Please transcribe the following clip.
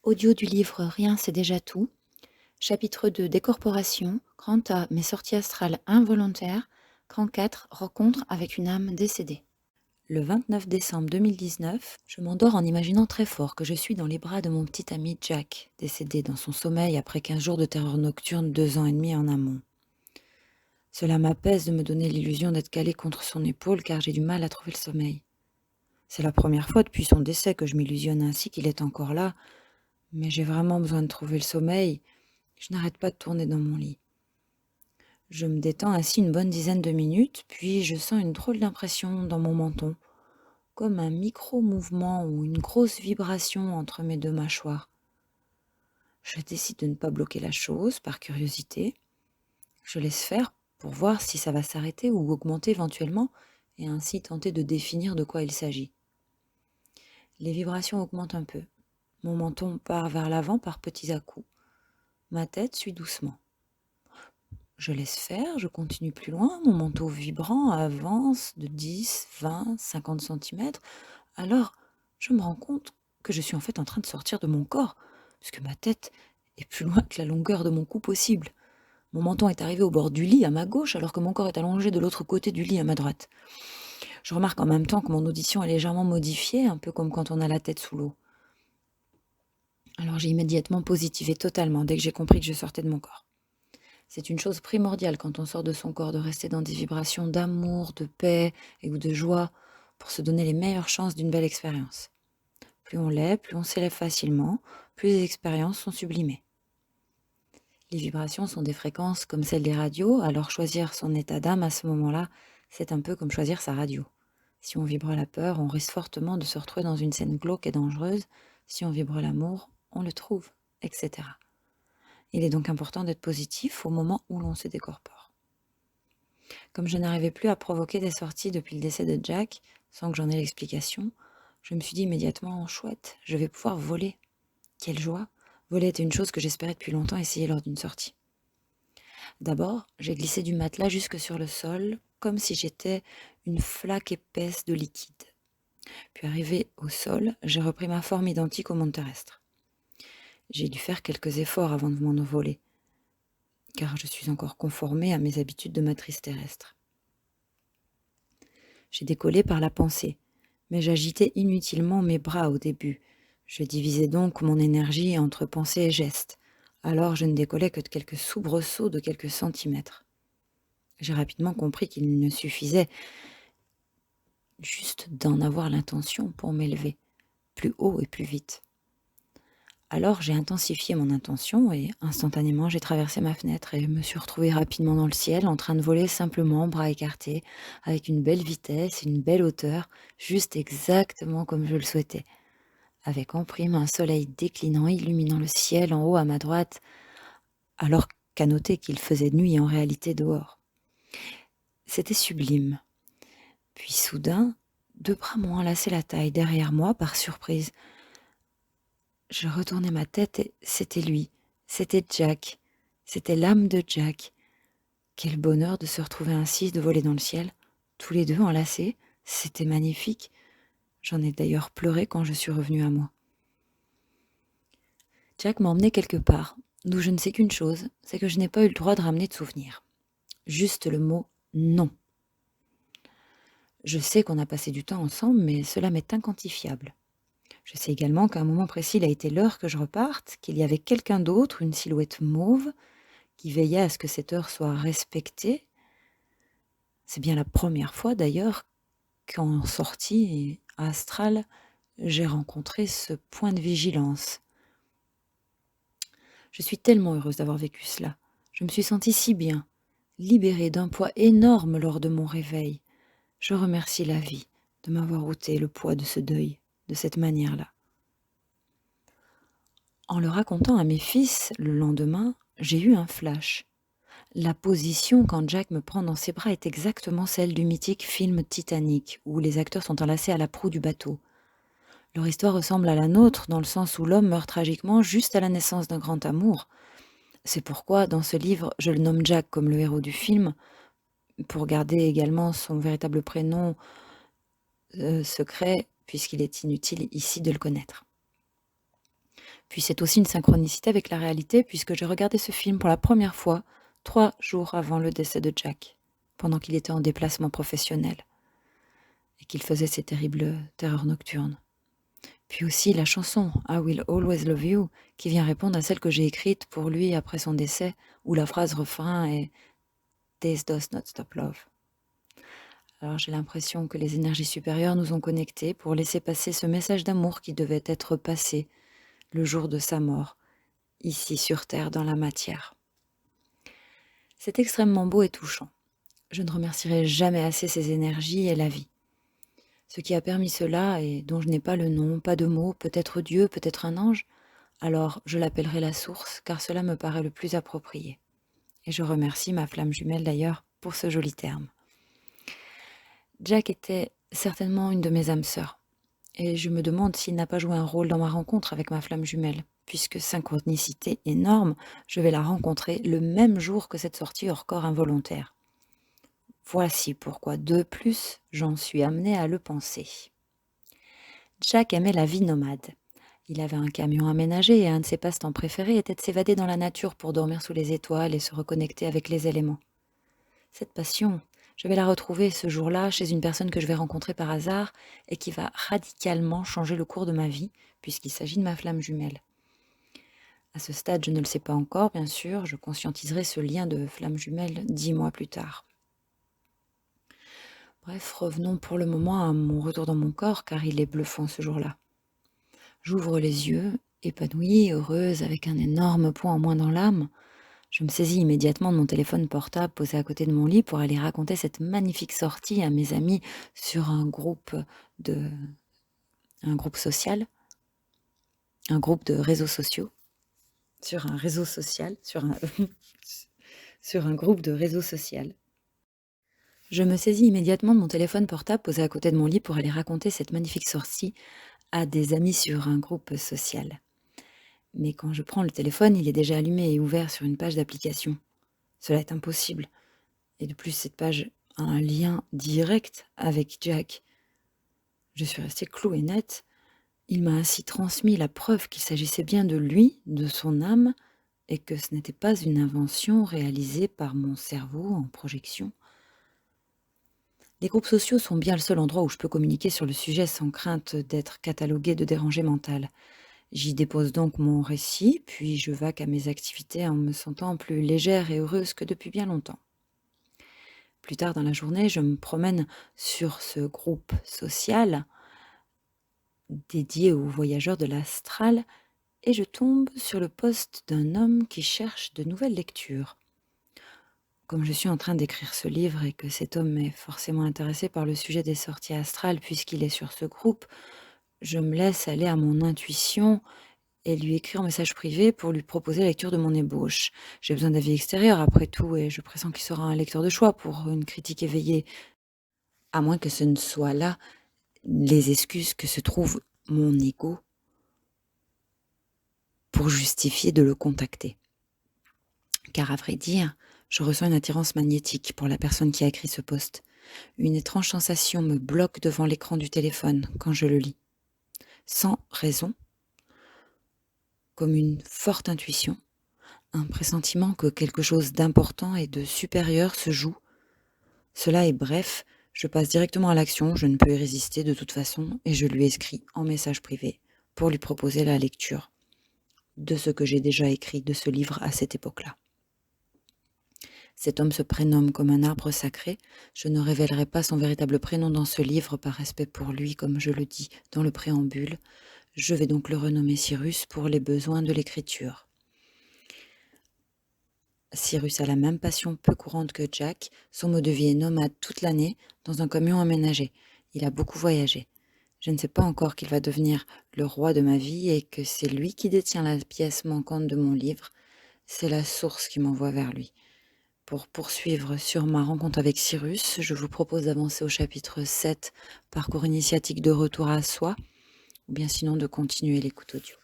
Audio du livre Rien, c'est déjà tout. Chapitre 2 Décorporation. Grand A Mes sorties astrales involontaires. Grand 4 Rencontre avec une âme décédée. Le 29 décembre 2019, je m'endors en imaginant très fort que je suis dans les bras de mon petit ami Jack, décédé dans son sommeil après 15 jours de terreur nocturne 2 ans et demi en amont. Cela m'apaise de me donner l'illusion d'être calé contre son épaule car j'ai du mal à trouver le sommeil. C'est la première fois depuis son décès que je m'illusionne ainsi qu'il est encore là, mais j'ai vraiment besoin de trouver le sommeil. Je n'arrête pas de tourner dans mon lit. Je me détends ainsi une bonne dizaine de minutes, puis je sens une drôle d'impression dans mon menton, comme un micro-mouvement ou une grosse vibration entre mes deux mâchoires. Je décide de ne pas bloquer la chose par curiosité. Je laisse faire pour voir si ça va s'arrêter ou augmenter éventuellement, et ainsi tenter de définir de quoi il s'agit. Les vibrations augmentent un peu. Mon menton part vers l'avant par petits à-coups. Ma tête suit doucement. Je laisse faire, je continue plus loin, mon manteau vibrant avance de 10, 20, 50 centimètres. Alors, je me rends compte que je suis en fait en train de sortir de mon corps, puisque ma tête est plus loin que la longueur de mon cou possible. Mon menton est arrivé au bord du lit à ma gauche, alors que mon corps est allongé de l'autre côté du lit à ma droite. Je remarque en même temps que mon audition est légèrement modifiée, un peu comme quand on a la tête sous l'eau. Alors j'ai immédiatement positivé totalement dès que j'ai compris que je sortais de mon corps. C'est une chose primordiale quand on sort de son corps de rester dans des vibrations d'amour, de paix et ou de joie pour se donner les meilleures chances d'une belle expérience. Plus on l'est, plus on s'élève facilement, plus les expériences sont sublimées. Les vibrations sont des fréquences comme celles des radios, alors choisir son état d'âme à ce moment-là, c'est un peu comme choisir sa radio. Si on vibre la peur, on risque fortement de se retrouver dans une scène glauque et dangereuse. Si on vibre l'amour, on le trouve, etc. Il est donc important d'être positif au moment où l'on se décorpore. Comme je n'arrivais plus à provoquer des sorties depuis le décès de Jack, sans que j'en ai l'explication, je me suis dit immédiatement « Chouette, je vais pouvoir voler ». Quelle joie! Voler était une chose que j'espérais depuis longtemps essayer lors d'une sortie. D'abord, j'ai glissé du matelas jusque sur le sol, comme si j'étais une flaque épaisse de liquide. Puis arrivé au sol, j'ai repris ma forme identique au monde terrestre. J'ai dû faire quelques efforts avant de m'en envoler, car je suis encore conformée à mes habitudes de matrice terrestre. J'ai décollé par la pensée, mais j'agitais inutilement mes bras au début. Je divisais donc mon énergie entre pensée et geste. Alors je ne décollais que de quelques soubresauts de quelques centimètres. J'ai rapidement compris qu'il ne suffisait juste d'en avoir l'intention pour m'élever, plus haut et plus vite. Alors j'ai intensifié mon intention et instantanément j'ai traversé ma fenêtre et me suis retrouvée rapidement dans le ciel en train de voler simplement, bras écartés, avec une belle vitesse, une belle hauteur, juste exactement comme je le souhaitais. Avec en prime un soleil déclinant illuminant le ciel en haut à ma droite, alors qu'à noter qu'il faisait nuit en réalité dehors. C'était sublime. Puis soudain, 2 bras m'ont enlacé la taille derrière moi par surprise. Je retournai ma tête et c'était lui, c'était Jack, c'était l'âme de Jack. Quel bonheur de se retrouver ainsi, de voler dans le ciel, tous les deux enlacés, c'était magnifique. J'en ai d'ailleurs pleuré quand je suis revenue à moi. Jack m'a emmené quelque part, d'où je ne sais qu'une chose, c'est que je n'ai pas eu le droit de ramener de souvenirs. Juste le mot « non ». Je sais qu'on a passé du temps ensemble, mais cela m'est inquantifiable. Je sais également qu'à un moment précis, il a été l'heure que je reparte, qu'il y avait quelqu'un d'autre, une silhouette mauve, qui veillait à ce que cette heure soit respectée. C'est bien la première fois d'ailleurs qu'en sortie astrale, j'ai rencontré ce point de vigilance. Je suis tellement heureuse d'avoir vécu cela. Je me suis sentie si bien, libérée d'un poids énorme lors de mon réveil. Je remercie la vie de m'avoir ôté le poids de ce deuil, de cette manière-là. En le racontant à mes fils le lendemain, j'ai eu un flash. La position quand Jack me prend dans ses bras est exactement celle du mythique film Titanic, où les acteurs sont enlacés à la proue du bateau. Leur histoire ressemble à la nôtre, dans le sens où l'homme meurt tragiquement juste à la naissance d'un grand amour. C'est pourquoi, dans ce livre, je le nomme Jack comme le héros du film, pour garder également son véritable prénom secret, puisqu'il est inutile ici de le connaître. Puis c'est aussi une synchronicité avec la réalité puisque j'ai regardé ce film pour la première fois 3 jours avant le décès de Jack, pendant qu'il était en déplacement professionnel et qu'il faisait ses terribles terreurs nocturnes. Puis aussi la chanson I Will Always Love You qui vient répondre à celle que j'ai écrite pour lui après son décès où la phrase refrain est This does not stop love. Alors j'ai l'impression que les énergies supérieures nous ont connectés pour laisser passer ce message d'amour qui devait être passé le jour de sa mort, ici sur Terre dans la matière. C'est extrêmement beau et touchant. Je ne remercierai jamais assez ces énergies et la vie. Ce qui a permis cela et dont je n'ai pas le nom, pas de mots, peut-être Dieu, peut-être un ange, alors je l'appellerai la source car cela me paraît le plus approprié. Et je remercie ma flamme jumelle d'ailleurs pour ce joli terme. Jack était certainement une de mes âmes sœurs. Et je me demande s'il n'a pas joué un rôle dans ma rencontre avec ma flamme jumelle, puisque synchronicité énorme, je vais la rencontrer le même jour que cette sortie hors corps involontaire. Voici pourquoi de plus, j'en suis amenée à le penser. Jack aimait la vie nomade. Il avait un camion aménagé et un de ses passe-temps préférés était de s'évader dans la nature pour dormir sous les étoiles et se reconnecter avec les éléments. Cette passion, je vais la retrouver ce jour-là chez une personne que je vais rencontrer par hasard et qui va radicalement changer le cours de ma vie, puisqu'il s'agit de ma flamme jumelle. À ce stade, je ne le sais pas encore, bien sûr, je conscientiserai ce lien de flamme jumelle 10 mois plus tard. Bref, revenons pour le moment à mon retour dans mon corps, car il est bluffant ce jour-là. J'ouvre les yeux, épanouie, heureuse, avec un énorme poids en moins dans l'âme. Je me saisis immédiatement de mon téléphone portable posé à côté de mon lit pour aller raconter cette magnifique sortie à mes amis sur un groupe social, un groupe de réseaux sociaux, sur un réseau social, sur un groupe de réseau social. Je me saisis immédiatement de mon téléphone portable posé à côté de mon lit pour aller raconter cette magnifique sortie à des amis sur un groupe social. Mais quand je prends le téléphone, il est déjà allumé et ouvert sur une page d'application. Cela est impossible. Et de plus, cette page a un lien direct avec Jack. Je suis restée clouée net. Il m'a ainsi transmis la preuve qu'il s'agissait bien de lui, de son âme, et que ce n'était pas une invention réalisée par mon cerveau en projection. Les groupes sociaux sont bien le seul endroit où je peux communiquer sur le sujet sans crainte d'être cataloguée de dérangée mentale. J'y dépose donc mon récit, puis je vaque à mes activités en me sentant plus légère et heureuse que depuis bien longtemps. Plus tard dans la journée, je me promène sur ce groupe social dédié aux voyageurs de l'astral et je tombe sur le post d'un homme qui cherche de nouvelles lectures. Comme je suis en train d'écrire ce livre et que cet homme est forcément intéressé par le sujet des sorties astrales puisqu'il est sur ce groupe, je me laisse aller à mon intuition et lui écrire un message privé pour lui proposer la lecture de mon ébauche. J'ai besoin d'avis extérieur après tout et je pressens qu'il sera un lecteur de choix pour une critique éveillée, à moins que ce ne soit là les excuses que se trouve mon ego pour justifier de le contacter. Car à vrai dire, je ressens une attirance magnétique pour la personne qui a écrit ce post. Une étrange sensation me bloque devant l'écran du téléphone quand je le lis. Sans raison, comme une forte intuition, un pressentiment que quelque chose d'important et de supérieur se joue. Cela est bref, je passe directement à l'action, je ne peux y résister de toute façon, et je lui écris en message privé pour lui proposer la lecture de ce que j'ai déjà écrit de ce livre à cette époque-là. Cet homme se prénomme comme un arbre sacré. Je ne révélerai pas son véritable prénom dans ce livre par respect pour lui, comme je le dis dans le préambule. Je vais donc le renommer Cyrus pour les besoins de l'écriture. Cyrus a la même passion peu courante que Jack. Son mode de vie est nomade toute l'année dans un camion aménagé. Il a beaucoup voyagé. Je ne sais pas encore qu'il va devenir le roi de ma vie et que c'est lui qui détient la pièce manquante de mon livre. C'est la source qui m'envoie vers lui. Pour poursuivre sur ma rencontre avec Cyrus, je vous propose d'avancer au chapitre 7, parcours initiatique de retour à soi, ou bien sinon de continuer l'écoute audio.